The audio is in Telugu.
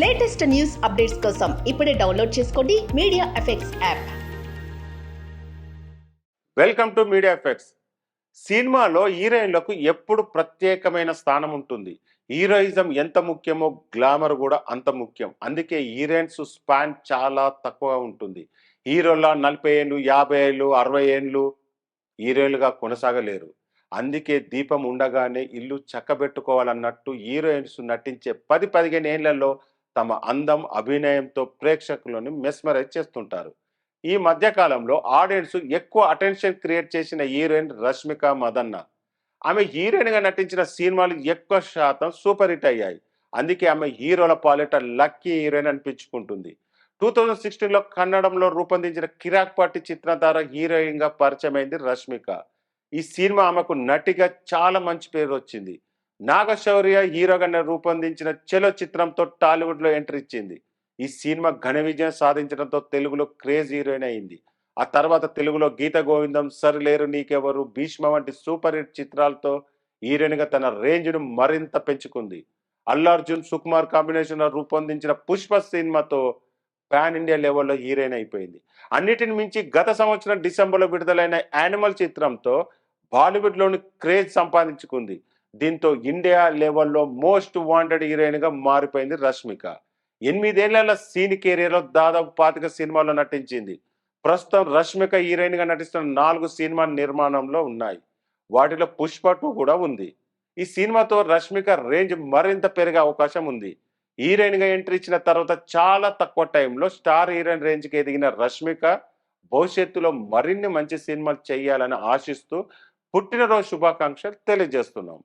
లేటెస్ట్ న్యూస్ అప్డేట్స్ కోసం ఇప్పుడే డౌన్లోడ్ చేసుకోండి media effects app. Welcome to media effects. సినిమాలో హీరోయిన్లకు ఎప్పుడు ప్రత్యేకమైన స్థానం ఉంటుంది. హీరోయిజం ఎంత ముఖ్యమో గ్లామర్ కూడా అంత ముఖ్యం. అందుకే హీరోయిన్స్ స్పాన్ చాలా తక్కువ ఉంటుంది. హీరోల 40 ఏళ్ళు 50 ఏళ్ళు 60 ఏళ్ళు హీరోయిన్లుగా కొనసాగలేరు. అందుకే దీపం ఉండగానే ఇల్లు చక్కబెట్టుకోవాలన్నట్టు హీరోయిన్స్ నటించే 10-15 ఏళ్లలో తమ అందం అభినయంతో ప్రేక్షకులను మెస్మరైజ్ చేస్తుంటారు. ఈ మధ్య కాలంలో ఆడియన్స్ ఎక్కువ అటెన్షన్ క్రియేట్ చేసిన హీరోయిన్ రష్మిక మందన్న. ఆమె హీరోయిన్ గా నటించిన సినిమాలు ఎక్కువ శాతం సూపర్ హిట్ అయ్యాయి. అందుకే ఆమె హీరోల పాలిట లక్కీ హీరోయిన్ అనిపించుకుంటుంది. 2016లో కన్నడంలో రూపొందించిన కిరాక్ పార్టీ చిత్రం ద్వారా హీరోయిన్ గా పరిచయమైంది రష్మిక. ఈ సినిమా ఆమెకు నటిగా చాలా మంచి పేరు వచ్చింది. నాగశౌర్య హీరోగా రూపొందించిన చెలో చిత్రంతో టాలీవుడ్ లో ఎంట్రీ ఇచ్చింది. ఈ సినిమా ఘన విజయం సాధించడంతో తెలుగులో క్రేజ్ హీరోయిన్ అయింది. ఆ తర్వాత తెలుగులో గీత గోవిందం, సరిలేరు నీకెవరు, భీష్మ వంటి సూపర్ హిట్ చిత్రాలతో హీరోయిన్ గా తన రేంజ్ ను మరింత పెంచుకుంది. అల్లు అర్జున్ సుకుమార్ కాంబినేషన్ లో రూపొందించిన పుష్ప సినిమాతో పాన్ ఇండియా లెవెల్లో హీరోయిన్ అయిపోయింది. అన్నిటిని మించి గత సంవత్సరం డిసెంబర్లో విడుదలైన యానిమల్ చిత్రంతో బాలీవుడ్ లోని క్రేజ్ సంపాదించుకుంది. దీంతో ఇండియా లెవెల్లో మోస్ట్ వాంటెడ్ హీరోయిన్ గా మారిపోయింది రష్మిక. 8 ఏళ్ల సినీ కెరీర్ లో దాదాపు 25 సినిమాల్లో నటించింది. ప్రస్తుతం రష్మిక హీరోయిన్ గా నటిస్తున్న 4 సినిమా నిర్మాణంలో ఉన్నాయి. వాటిలో పుష్ప 2 కూడా ఉంది. ఈ సినిమాతో రష్మిక రేంజ్ మరింత పెరిగే అవకాశం ఉంది. హీరోయిన్ గా ఎంట్రీ ఇచ్చిన తర్వాత చాలా తక్కువ టైంలో స్టార్ హీరోయిన్ రేంజ్ కి ఎదిగిన రష్మిక భవిష్యత్తులో మరిన్ని మంచి సినిమాలు చేయాలని ఆశిస్తూ పుట్టినరోజు శుభాకాంక్షలు తెలియజేస్తున్నాం.